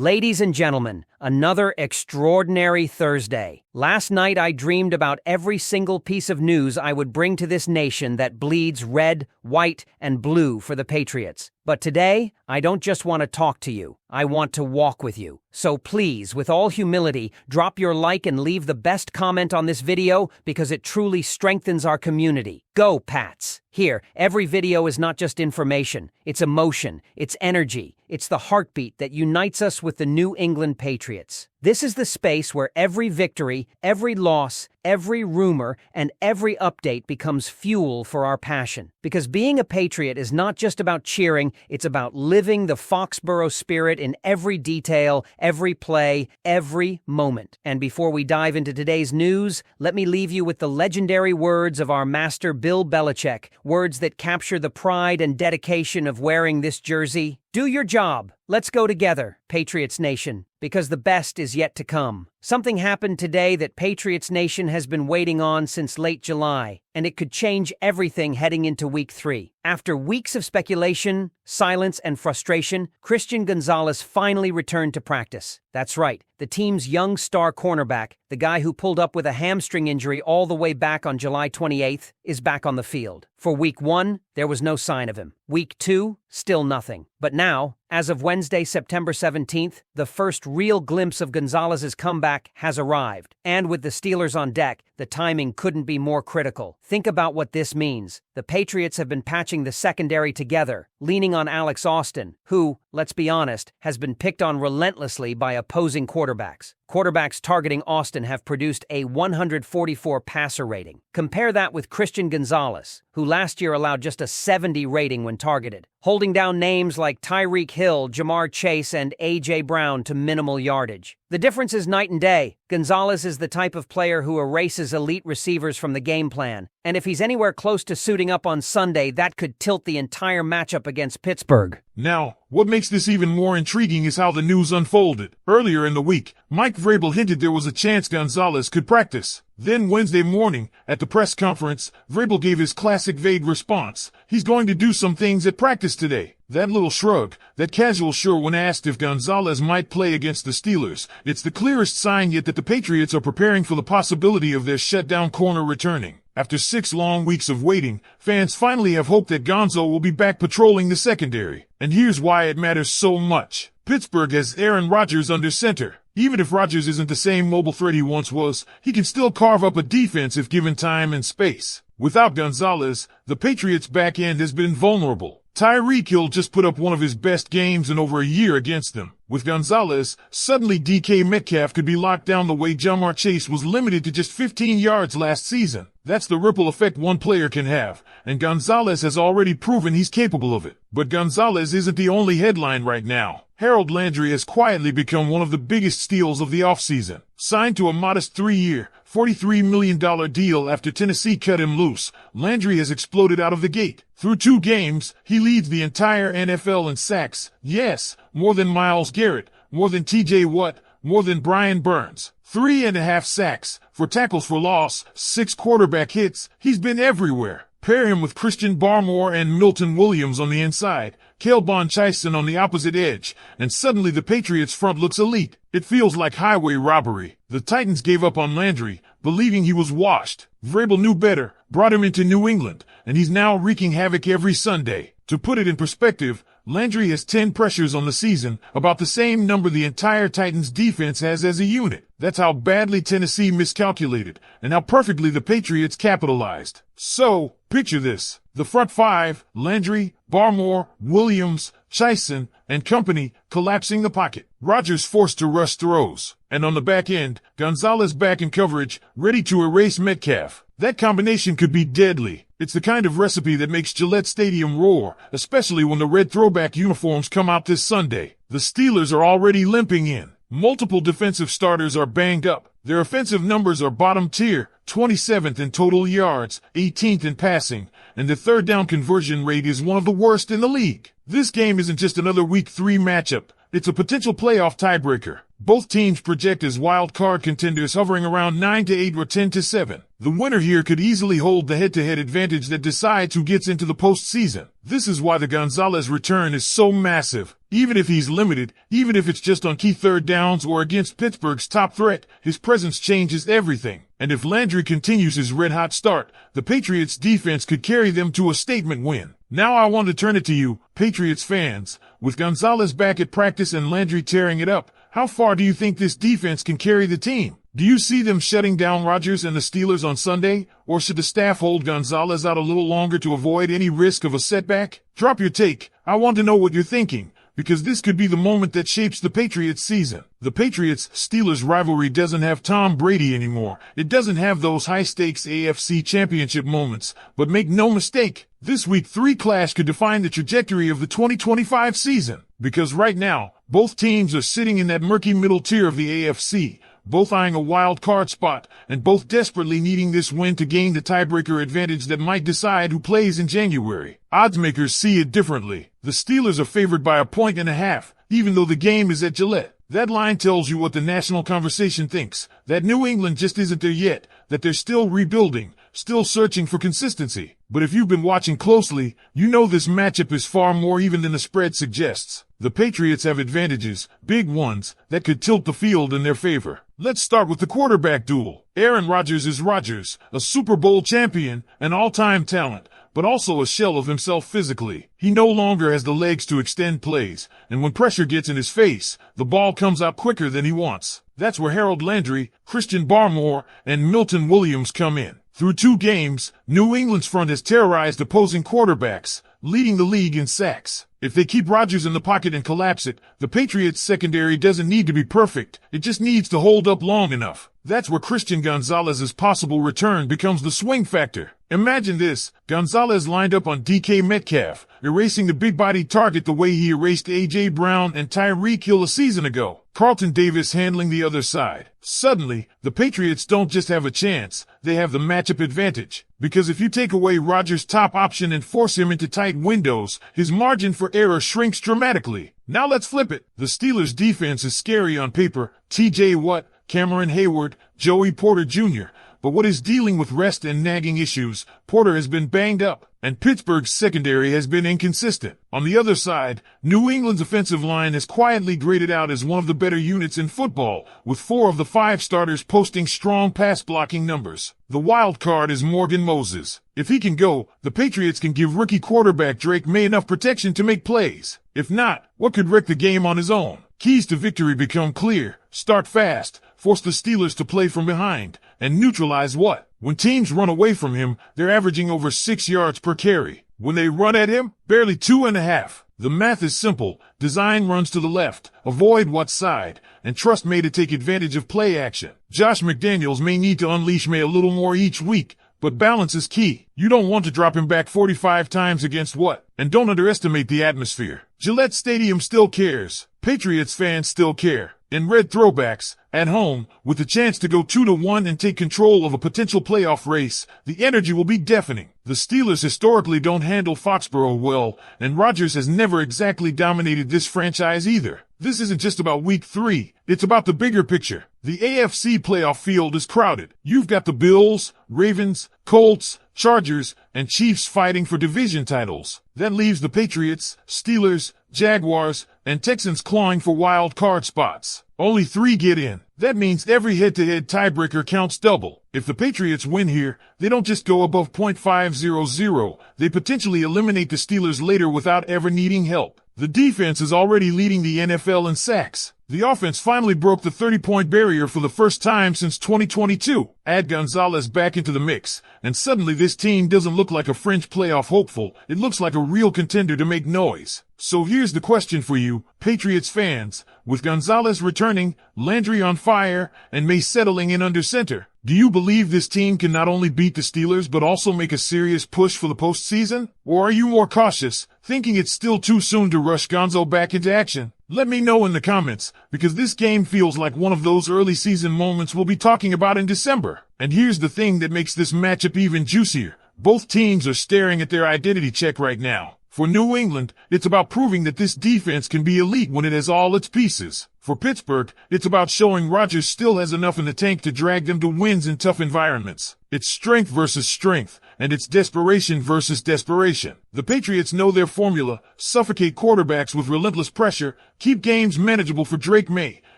Ladies and gentlemen, another extraordinary Thursday. Last night I dreamed about every single piece of news I would bring to this nation that bleeds red, white, and blue for the Patriots. But today, I don't just want to talk to you, I want to walk with you. So please, with all humility, drop your like and leave the best comment on this video because it truly strengthens our community. Go, Pats! Here, every video is not just information, it's emotion, it's energy, it's the heartbeat that unites us with the New England Patriots. This is the space where every victory, every loss, every rumor, and every update becomes fuel for our passion. Because being a Patriot is not just about cheering, it's about living the Foxborough spirit in every detail, every play, every moment. And before we dive into today's news, let me leave you with the legendary words of our master Bill Belichick, words that capture the pride and dedication of wearing this jersey. Do your job. Let's go together, Patriots Nation, because the best is yet to come. Something happened today that Patriots Nation has been waiting on since late July, and it could change everything heading into Week 3. After weeks of speculation, silence, and frustration, Christian Gonzalez finally returned to practice. That's right, the team's young star cornerback, the guy who pulled up with a hamstring injury all the way back on July 28th, is back on the field. For Week 1, there was no sign of him. Week 2, still nothing. But now, as of Wednesday, September 17th, the first real glimpse of Gonzalez's comeback has arrived. And with the Steelers on deck, the timing couldn't be more critical. Think about what this means. The Patriots have been patching the secondary together, leaning on Alex Austin, who, let's be honest, has been picked on relentlessly by opposing quarterbacks. Quarterbacks targeting Austin have produced a 144 passer rating. Compare that with Christian Gonzalez, who last year allowed just a 70 rating when targeted, holding down names like Tyreek Hill, Jamar Chase, and A.J. Brown to minimal yardage. The difference is night and day. Gonzalez is the type of player who erases elite receivers from the game plan, and if he's anywhere close to suiting up on Sunday, that could tilt the entire matchup against Pittsburgh. Now, what makes this even more intriguing is how the news unfolded. Earlier in the week, Mike Vrabel hinted there was a chance Gonzalez could practice. Then Wednesday morning, at the press conference, Vrabel gave his classic vague response. He's going to do some things at practice today. That little shrug, that casual sure when asked if Gonzalez might play against the Steelers, it's the clearest sign yet that the Patriots are preparing for the possibility of their shutdown corner returning. After 6 long weeks of waiting, fans finally have hope that Gonzo will be back patrolling the secondary. And here's why it matters so much. Pittsburgh has Aaron Rodgers under center. Even if Rodgers isn't the same mobile threat he once was, he can still carve up a defense if given time and space. Without Gonzalez, the Patriots' back end has been vulnerable. Tyreek Hill just put up one of his best games in over a year against them. With Gonzalez, suddenly DK Metcalf could be locked down the way Jamar Chase was limited to just 15 yards last season. That's the ripple effect one player can have, and Gonzalez has already proven he's capable of it. But Gonzalez isn't the only headline right now. Harold Landry has quietly become one of the biggest steals of the offseason. Signed to a modest 3-year, $43 million deal after Tennessee cut him loose, Landry has exploded out of the gate. Through 2 games, he leads the entire NFL in sacks. Yes, more than Myles Garrett, more than T.J. Watt, more than Brian Burns. 3.5 sacks, 4 tackles for loss, 6 quarterback hits. He's been everywhere. Pair him with Christian Barmore and Milton Williams on the inside, Kelvon Chaisson on the opposite edge, and suddenly the Patriots' front looks elite. It feels like highway robbery. The Titans gave up on Landry, believing he was washed. Vrabel knew better, brought him into New England, and he's now wreaking havoc every Sunday. To put it in perspective, Landry has 10 pressures on the season, about the same number the entire Titans defense has as a unit. That's how badly Tennessee miscalculated, and how perfectly the Patriots capitalized. So, picture this. The front 5, Landry, Barmore, Williams, Chaisson, and company, collapsing the pocket. Rodgers forced to rush throws. And on the back end, Gonzalez back in coverage, ready to erase Metcalf. That combination could be deadly. It's the kind of recipe that makes Gillette Stadium roar, especially when the red throwback uniforms come out this Sunday. The Steelers are already limping in. Multiple defensive starters are banged up. Their offensive numbers are bottom tier, 27th in total yards, 18th in passing, and the third down conversion rate is one of the worst in the league. This game isn't just another Week 3 matchup. It's a potential playoff tiebreaker. Both teams project as wild card contenders, hovering around 9-8 or 10-7. The winner here could easily hold the head-to-head advantage that decides who gets into the postseason. This is why the Gonzalez return is so massive. Even if he's limited, even if it's just on key third downs or against Pittsburgh's top threat, his presence changes everything. And if Landry continues his red-hot start, the Patriots' defense could carry them to a statement win. Now I want to turn it to you, Patriots fans. With Gonzalez back at practice and Landry tearing it up, how far do you think this defense can carry the team? Do you see them shutting down Rodgers and the Steelers on Sunday? Or should the staff hold Gonzalez out a little longer to avoid any risk of a setback? Drop your take. I want to know what you're thinking, because this could be the moment that shapes the Patriots season. The Patriots-Steelers rivalry doesn't have Tom Brady anymore. It doesn't have those high-stakes AFC championship moments. But make no mistake, this Week 3 clash could define the trajectory of the 2025 season. Because right now, both teams are sitting in that murky middle tier of the AFC, both eyeing a wild card spot, and both desperately needing this win to gain the tiebreaker advantage that might decide who plays in January. Oddsmakers see it differently. The Steelers are favored by 1.5 points, even though the game is at Gillette. That line tells you what the national conversation thinks, that New England just isn't there yet, that they're still rebuilding, still searching for consistency. But if you've been watching closely, you know this matchup is far more even than the spread suggests. The Patriots have advantages, big ones, that could tilt the field in their favor. Let's start with the quarterback duel. Aaron Rodgers is Rodgers, a Super Bowl champion, an all-time talent, but also a shell of himself physically. He no longer has the legs to extend plays, and when pressure gets in his face, the ball comes out quicker than he wants. That's where Harold Landry, Christian Barmore, and Milton Williams come in. Through 2 games, New England's front has terrorized opposing quarterbacks, leading the league in sacks. If they keep Rodgers in the pocket and collapse it, the Patriots' secondary doesn't need to be perfect. It just needs to hold up long enough. That's where Christian Gonzalez's possible return becomes the swing factor. Imagine this, Gonzalez lined up on DK Metcalf, erasing the big-bodied target the way he erased A.J. Brown and Tyreek Hill a season ago. Carlton Davis handling the other side. Suddenly, the Patriots don't just have a chance, they have the matchup advantage. Because if you take away Rodgers' top option and force him into tight windows, his margin for error shrinks dramatically. Now let's flip it. The Steelers' defense is scary on paper. T.J. Watt, Cameron Hayward, Joey Porter Jr., but what is dealing with rest and nagging issues? Porter has been banged up, and Pittsburgh's secondary has been inconsistent. On the other side, New England's offensive line is quietly graded out as one of the better units in football, with 4 of the 5 starters posting strong pass-blocking numbers. The wild card is Morgan Moses. If he can go, the Patriots can give rookie quarterback Drake Maye enough protection to make plays. If not, what could wreck the game on his own? Keys to victory become clear. Start fast, force the Steelers to play from behind, and neutralize Watt. When teams run away from him, they're averaging over 6 yards per carry. When they run at him, barely 2.5. The math is simple. Design runs to the left, avoid Watt's side, and trust Maye to take advantage of play action. Josh McDaniels may need to unleash Maye a little more each week, but balance is key. You don't want to drop him back 45 times against Watt. And don't underestimate the atmosphere. Gillette Stadium still cares. Patriots fans still care. In red throwbacks, at home, with the chance to go 2-1 and take control of a potential playoff race, the energy will be deafening. The Steelers historically don't handle Foxborough well, and Rodgers has never exactly dominated this franchise either. This isn't just about Week 3, it's about the bigger picture. The AFC playoff field is crowded. You've got the Bills, Ravens, Colts, Chargers, and Chiefs fighting for division titles. That leaves the Patriots, Steelers, Jaguars, and Texans clawing for wild card spots. Only 3 get in. That means every head-to-head tiebreaker counts double. If the Patriots win here, they don't just go above .500, they potentially eliminate the Steelers later without ever needing help. The defense is already leading the NFL in sacks. The offense finally broke the 30-point barrier for the first time since 2022. Add Gonzalez back into the mix, and suddenly this team doesn't look like a fringe playoff hopeful, it looks like a real contender to make noise. So here's the question for you, Patriots fans. With Gonzalez returning, Landry on fire, and Maye settling in under center, do you believe this team can not only beat the Steelers but also make a serious push for the postseason? Or are you more cautious, thinking it's still too soon to rush Gonzo back into action? Let me know in the comments, because this game feels like one of those early season moments we'll be talking about in December. And here's the thing that makes this matchup even juicier. Both teams are staring at their identity check right now. For New England, it's about proving that this defense can be elite when it has all its pieces. For Pittsburgh, it's about showing Rodgers still has enough in the tank to drag them to wins in tough environments. It's strength versus strength, and it's desperation versus desperation. The Patriots know their formula: suffocate quarterbacks with relentless pressure, keep games manageable for Maye,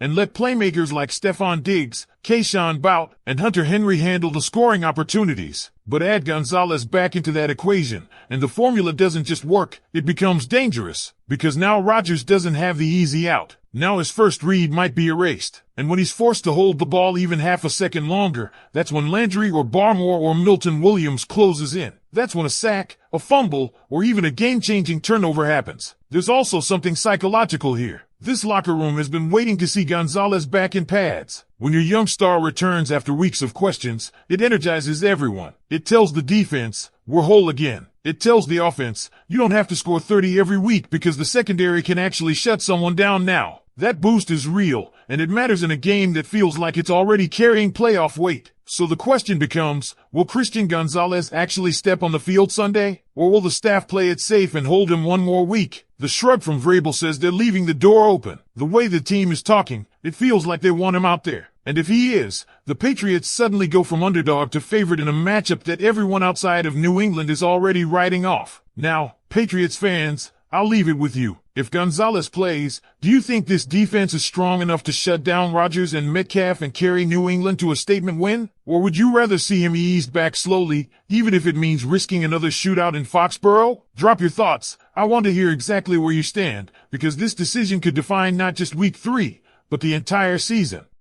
and let playmakers like Stephon Diggs, Keyshawn Bout, and Hunter Henry handle the scoring opportunities. But add Gonzalez back into that equation, and the formula doesn't just work, it becomes dangerous. Because now Rodgers doesn't have the easy out. Now his first read might be erased. And when he's forced to hold the ball even half a second longer, that's when Landry or Barmore or Milton Williams closes in. That's when a sack, a fumble, or even a game-changing turnover happens. There's also something psychological here. This locker room has been waiting to see Gonzalez back in pads. When your young star returns after weeks of questions, it energizes everyone. It tells the defense, we're whole again. It tells the offense, you don't have to score 30 every week because the secondary can actually shut someone down now. That boost is real, and it matters in a game that feels like it's already carrying playoff weight. So the question becomes, will Christian Gonzalez actually step on the field Sunday? Or will the staff play it safe and hold him one more week? The shrug from Vrabel says they're leaving the door open. The way the team is talking, it feels like they want him out there. And if he is, the Patriots suddenly go from underdog to favorite in a matchup that everyone outside of New England is already writing off. Now, Patriots fans, I'll leave it with you. If Gonzalez plays, do you think this defense is strong enough to shut down Rodgers and Metcalf and carry New England to a statement win? Or would you rather see him eased back slowly, even if it means risking another shootout in Foxborough? Drop your thoughts. I want to hear exactly where you stand, because this decision could define not just week 3, but the entire season.